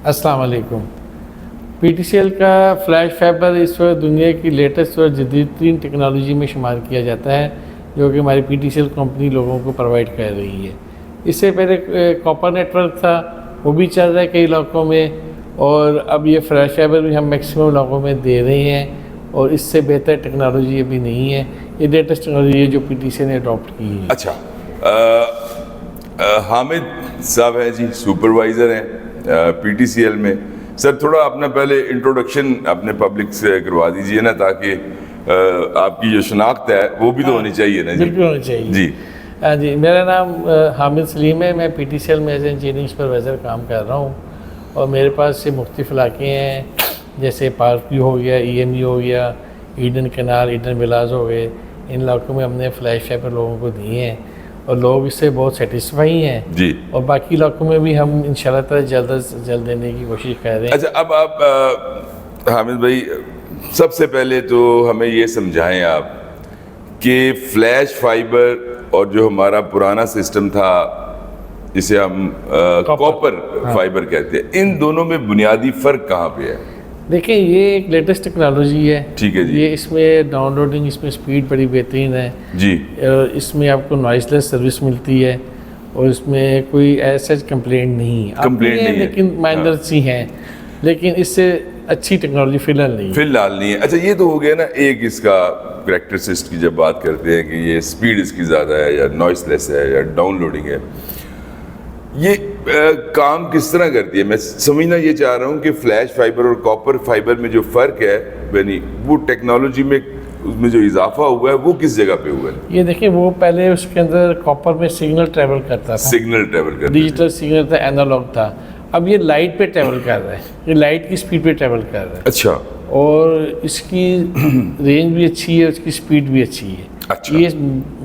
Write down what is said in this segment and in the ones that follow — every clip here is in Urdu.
السلام علیکم. پی ٹی سی ایل کا فلیش فائبر اس وقت دنیا کی لیٹسٹ اور جدید ترین ٹیکنالوجی میں شمار کیا جاتا ہے، جو کہ ہماری P T C L company لوگوں کو پرووائڈ کر رہی ہے. اس سے پہلے کاپر نیٹ ورک تھا، وہ بھی چل رہا ہے کئی علاقوں میں، اور اب یہ فلیش فائبر بھی ہم میکسیمم علاقوں میں دے رہے ہیں، اور اس سے بہتر ٹیکنالوجی ابھی نہیں ہے. یہ لیٹسٹ ٹیکنالوجی ہے جو پی ٹی سی نے اڈاپٹ کی ہے. اچھا، حامد صاحب ہیں جی، سپروائزر ہیں پی ٹی سی ایل میں. سر تھوڑا اپنا پہلے انٹروڈکشن اپنے پبلک سے کروا دیجئے نا، تاکہ آپ کی جو شناخت ہے وہ بھی تو ہونی چاہیے نا. بالکل ہونی چاہیے جی. جی، میرا نام حامد سلیم ہے. میں پی ٹی سی ایل میں ایز انجینئرنگ سپروائزر کام کر رہا ہوں، اور میرے پاس سے مختلف علاقے ہیں، جیسے پارک ویو ہو گیا، ای ایم ای ہو گیا، ایڈن کینال، ایڈن ولاز ہو گئے. ان علاقوں میں ہم نے فلیش فائبر لوگوں کو دیے ہیں، اور لوگ اس سے بہت سیٹسفائی ہیں. جی. اور باقی علاقوں میں بھی ہم انشاءاللہ تعالی جلد از جلد دینے کی کوشش کر رہے ہیں. اچھا، اب آپ حامد بھائی سب سے پہلے تو ہمیں یہ سمجھائیں آپ کہ فلیش فائبر اور جو ہمارا پرانا سسٹم تھا جسے ہم کاپر فائبر کہتے ہیں، ان دونوں میں بنیادی فرق کہاں پہ ہے؟ دیکھیں، یہ ایک لیٹسٹ ٹیکنالوجی ہے. ٹھیک ہے جی. یہ اس میں ڈاؤن لوڈنگ، اس میں سپیڈ بڑی بہترین ہے. جی. اس میں آپ کو نوائز لیس سروس ملتی ہے، اور اس میں کوئی ایسا کمپلینٹ نہیں ہے، لیکن مائنر سی ہیں، لیکن اس سے اچھی ٹیکنالوجی فی الحال نہیں ہے. اچھا، یہ تو ہو گیا نا ایک اس کا کریکٹرسٹکس کی جب بات کرتے ہیں کہ یہ سپیڈ اس کی زیادہ ہے، یا نوائز لیس ہے، یا ڈاؤن لوڈنگ ہے. یہ کام کس طرح کرتی ہے؟ میں سمجھنا یہ چاہ رہا ہوں کہ فلیش فائبر اور کاپر فائبر میں جو فرق ہے، یعنی وہ ٹیکنالوجی میں اس میں جو اضافہ ہوا ہے وہ کس جگہ پہ ہوا ہے؟ یہ دیکھیں، وہ پہلے اس کے اندر کاپر میں سگنل ٹریول کرتا تھا، ڈیجیٹل سگنل تھا، اینالوگ تھا. اب یہ لائٹ پہ ٹریول کر رہا ہے، یہ لائٹ کی سپیڈ پہ ٹریول کر رہا ہے. اچھا. اور اس کی رینج بھی اچھی ہے، اس کی سپیڈ بھی اچھی ہے. اچھا. یہ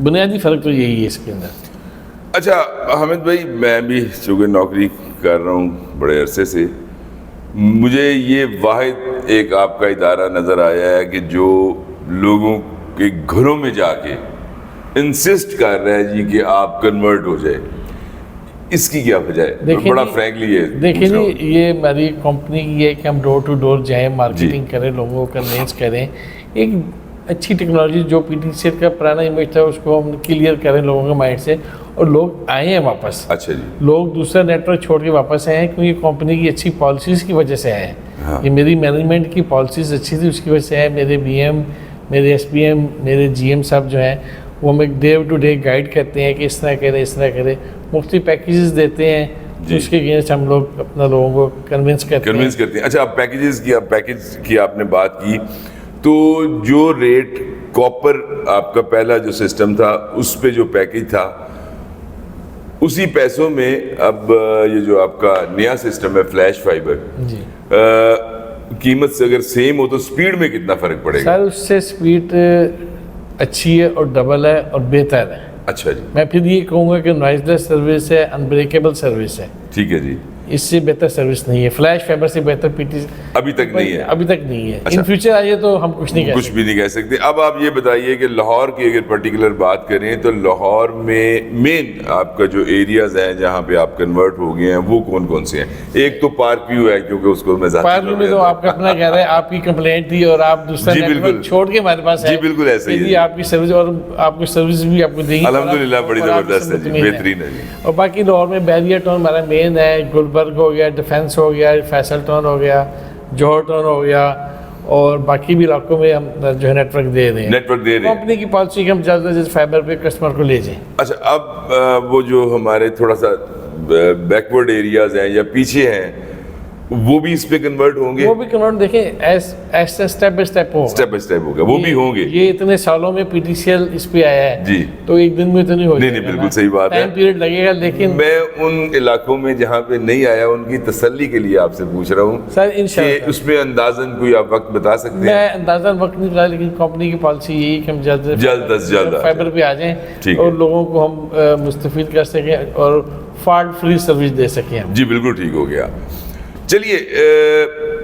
بنیادی فرق تو یہی ہے اس کے اندر. اچھا حامد بھائی، میں بھی چونکہ نوکری کر رہا ہوں بڑے عرصے سے، مجھے یہ واحد ایک آپ کا ادارہ نظر آیا ہے کہ جو لوگوں کے گھروں میں جا کے انسسٹ کر رہا ہے جی کہ آپ کنورٹ ہو جائے. اس کی کیا وجہ ہے؟ بڑا فرینکلی یہ دیکھیں جی، یہ ہماری کمپنی کی ہے کہ ہم ڈور ٹو ڈور جائیں، مارکیٹنگ کریں، لوگوں کو کنوینس کریں. ایک اچھی ٹیکنالوجی جو پی ٹی سی ایل کا پرانا امیج تھا اس کو ہم کلیئر کریں لوگوں کے مائنڈ سے، اور لوگ آئے ہیں واپس. اچھا جی. لوگ دوسرا نیٹ ورک چھوڑ کے واپس آئے ہیں کیونکہ کمپنی کی اچھی پالیسیز کی وجہ سے آئے ہیں. یہ میری مینجمنٹ کی پالیسیز اچھی تھی، اس کی وجہ سے آئے. میرے بی ایم، میرے ایس پی ایم، میرے جی ایم صاحب جو ہیں وہ ہمیں ڈے ٹو ڈے گائیڈ کرتے ہیں کہ اس طرح کریں، اس طرح کریں. مختلف پیکیجز دیتے ہیں اس کے اگینسٹ ہم لوگ اپنا لوگوں کو کنونس کرتے ہیں. اچھا، اب پیکیج کی آپ نے بات کی، تو جو ریٹ کاپر آپ کا پہلا جو سسٹم تھا اس پہ جو پیکیج تھا، اسی پیسوں میں اب یہ جو آپ کا نیا سسٹم ہے فلیش فائبر، جی، قیمت سے اگر سیم ہو تو سپیڈ میں کتنا فرق پڑے گا؟ سر اس سے سپیڈ اچھی ہے اور ڈبل ہے اور بہتر ہے. اچھا جی. میں پھر یہ کہوں گا کہ نوائز لیس سروس ہے، انبریکیبل سروس ہے. ٹھیک ہے جی. اس سے بہتر سروس نہیں ہے، فلیش فائبر سے بہتر پی ٹی ابھی تک نہیں ہے. ابھی تک نہیں ہے. ان فیوچر آئیے تو ہم کچھ بھی نہیں کہہ سکتے. اب آپ یہ بتائیے کہ لاہور کی اگر پرٹیکولر بات کریں تو لاہور میں مین آپ کا جو ایریاز ہیں جہاں پہ آپ کنورٹ ہو گئے ہیں وہ کون کون سے ہیں؟ ایک تو پارک ویو ہے، کیونکہ اس کو میں پارک ویو میں تو آپ کا اپنا کہہ رہے ہیں، آپ کی کمپلینٹ تھی اور آپ دوسرا نیٹ ورک چھوڑ کے ہمارے پاس ہے. جی بالکل ایسا ہی ہے. آپ کی سروس، اور آپ کو سروس بھی آپ کو دیں گے الحمدللہ، بڑی زبردست ہے جی، بہترین ہے جی. اور باقی لاہور میں بیریا ٹاؤن ہمارا مین ہے، گلبرگ ہو گیا، ڈیفینس ہو گیا، فیصل ٹاؤن ہو گیا، جوہر ٹاؤن ہو گیا، اور باقی بھی علاقوں میں ہم جو ہے نیٹ ورک دے رہے ہیں. کمپنی کی پالیسی کہ ہم جلد از جلد فائبر پہ کسٹمر کو لے جائیں. اچھا، اب وہ جو ہمارے تھوڑا سا بیکورڈ ایریاز ہیں یا پیچھے ہیں، وہ بھی اس پہ کنورٹ ہوں گے؟ وہ بھی کنورٹ، دیکھیں ایسا اسٹیپ بائی اسٹیپ ہوگا، وہ بھی ہوں گے. یہ اتنے سالوں میں پی ٹی سی ایل اس پہ آیا ہے جی، تو ایک دن میں تو نہیں ہوگا. نہیں، بالکل صحیح بات ہے، ٹائم پیریڈ لگے گا. لیکن میں ان علاقوں میں جہاں پہ نہیں آیا ان کی تسلی کے لیے آپ سے پوچھ رہا ہوں سر، انشاءاللہ اس میں اندازاً کوئی آپ وقت بتا سکتے ہیں؟ میں اندازاً وقت نہیں بتا، لیکن کمپنی کی پالیسی یہی کہ ہم جلد از جلد فائبر پہ آ جائیں اور لوگوں کو ہم مستفید کر سکیں اور فالٹ فری سروس دے سکیں. جی بالکل ٹھیک ہو گیا. چلیے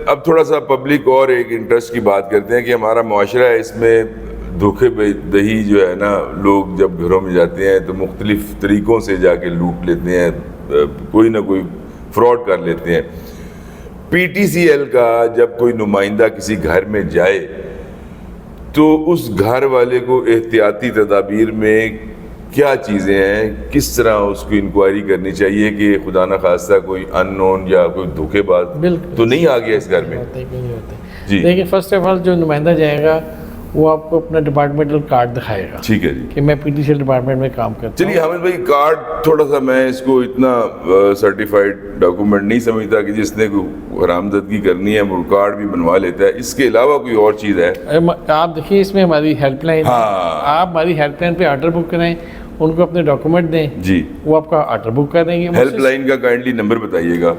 اب تھوڑا سا پبلک اور ایک انٹرسٹ کی بات کرتے ہیں کہ ہمارا معاشرہ ہے، اس میں دھوکے دہی جو ہے نا، لوگ جب گھروں میں جاتے ہیں تو مختلف طریقوں سے جا کے لوٹ لیتے ہیں، کوئی نہ کوئی فراڈ کر لیتے ہیں. پی ٹی سی ایل کا جب کوئی نمائندہ کسی گھر میں جائے تو اس گھر والے کو احتیاطی تدابیر میں کیا چیزیں ہیں, کس طرح اس کو انکوائری کرنی چاہیے کہ خدا نہ خواستہ کوئی ان نون یا کوئی دھوکے باز تو نہیں آ گیا اس گھر میں؟ جی لیکن فرسٹ آف آل جو نمائندہ جائے گا وہ آپ کو اپنا ڈپارٹمنٹل کارڈ دکھائے گا, ٹھیک ہے جی, کہ میں P T C L department میں کام کرتا ہوں. چلیے حامد بھائی, کارڈ تھوڑا سا میں اس کو اتنا سرٹیفائڈ ڈاکومنٹ نہیں سمجھتا کہ جس نے کوئی حرامزادگی کرنی ہے وہ کارڈ بھی بنوا لیتا ہے. اس کے علاوہ کوئی اور چیز ہے؟ آپ دیکھیے اس میں ہماری ہیلپ لائن, آپ ہماری ہیلپ لائن پہ آرڈر بک کریں, ان کو اپنے ڈاکومنٹ دیں جی, وہ آپ کا آرڈر بک کر دیں گے. ہیلپ لائن کا کائنڈلی نمبر بتائیے گا.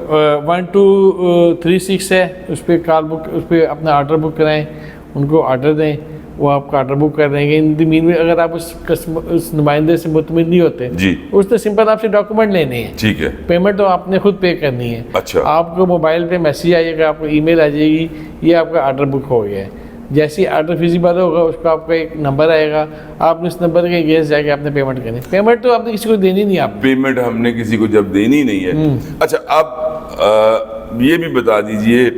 1236 ہے, اس پہ کال بک, اس پہ اپنا آرڈر بک کرائیں, ان کو آرڈر دیں, وہ آپ کا آرڈر بک کر دیں گے. ان دی مین میں اگر آپ اس نمائندے سے مطمئن نہیں ہوتے جی, اس نے سمپل آپ سے ڈاکومنٹ لینے ہیں, ٹھیک ہے, پیمنٹ تو آپ نے خود پے کرنی ہے. اچھا, آپ کو موبائل پہ میسیج آئے گا, آپ کو ای میل آ جائے گی, یہ آپ کا آرڈر بک ہو گیا ہے. جیسے ہی آرڈر فیزیبل ہوگا اس کا آپ کا ایک نمبر آئے گا, آپ نے اس نمبر کے اگینسٹ جا کے آپ نے پیمنٹ کرنی. پیمنٹ تو آپ نے کسی کو دینی نہیں, آپ پیمنٹ ہم نے کسی کو جب دینی نہیں ہے. اچھا, آپ یہ بھی بتا دیجئے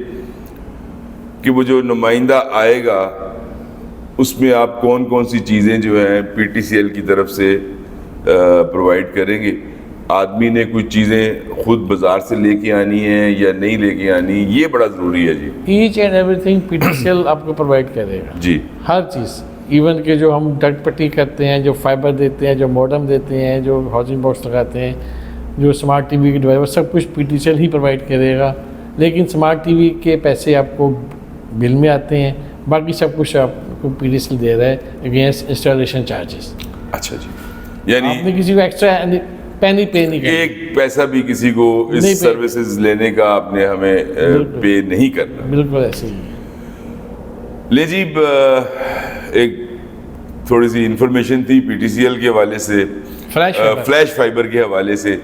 کہ وہ جو نمائندہ آئے گا اس میں آپ کون کون سی چیزیں جو ہیں پی ٹی سی ایل کی طرف سے پرووائڈ کریں گے. آدمی نے کچھ چیزیں خود بازار سے لے کے آنی ہیں یا نہیں لے کے آنی, یہ بڑا ضروری ہے جی. Each and everything P T C L آپ کو پرووائڈ کرے گا جی, ہر چیز. ایون کہ جو ہم ڈٹ پٹی کرتے ہیں, جو فائبر دیتے ہیں, جو موڈم دیتے ہیں, جو ہاؤسنگ باکس لگاتے ہیں, جو اسمارٹ ٹی وی کی ڈیوائس, وہ سب کچھ پی ٹی سی ایل ہی پرووائڈ کرے گا. لیکن اسمارٹ ٹی وی کے پیسے آپ کو بل میں آتے ہیں, باقی سب کچھ آپ کو پی ٹی سی ایل دے رہا ہے اگینسٹ انسٹالیشن چارجز. اچھا جی, یعنی آپ نے کسی کو ایکسٹرا پینی پے نہیں کرنا, ایک پیسہ بھی کسی کو اس سروسز لینے کا آپ نے ہمیں پے نہیں کرنا. بالکل ایسے ہی. لے جی, ایک تھوڑی سی انفارمیشن تھی پی ٹی سی ایل کے حوالے سے, فلیش فائبر کے حوالے سے,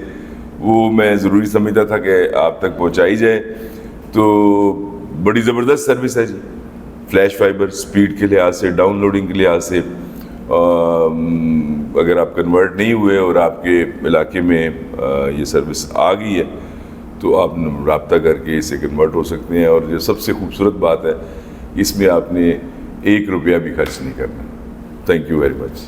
وہ میں ضروری سمجھتا تھا کہ آپ تک پہنچائی جائے. تو بڑی زبردست سروس ہے جی فلیش فائبر, سپیڈ کے لحاظ سے, ڈاؤن لوڈنگ کے لحاظ سے. اگر آپ کنورٹ نہیں ہوئے اور آپ کے علاقے میں یہ سروس آ گئی ہے تو آپ رابطہ کر کے اسے کنورٹ ہو سکتے ہیں. اور جو سب سے خوبصورت بات ہے, اس میں آپ نے 1 روپیہ بھی خرچ نہیں کرنا. Thank you very much.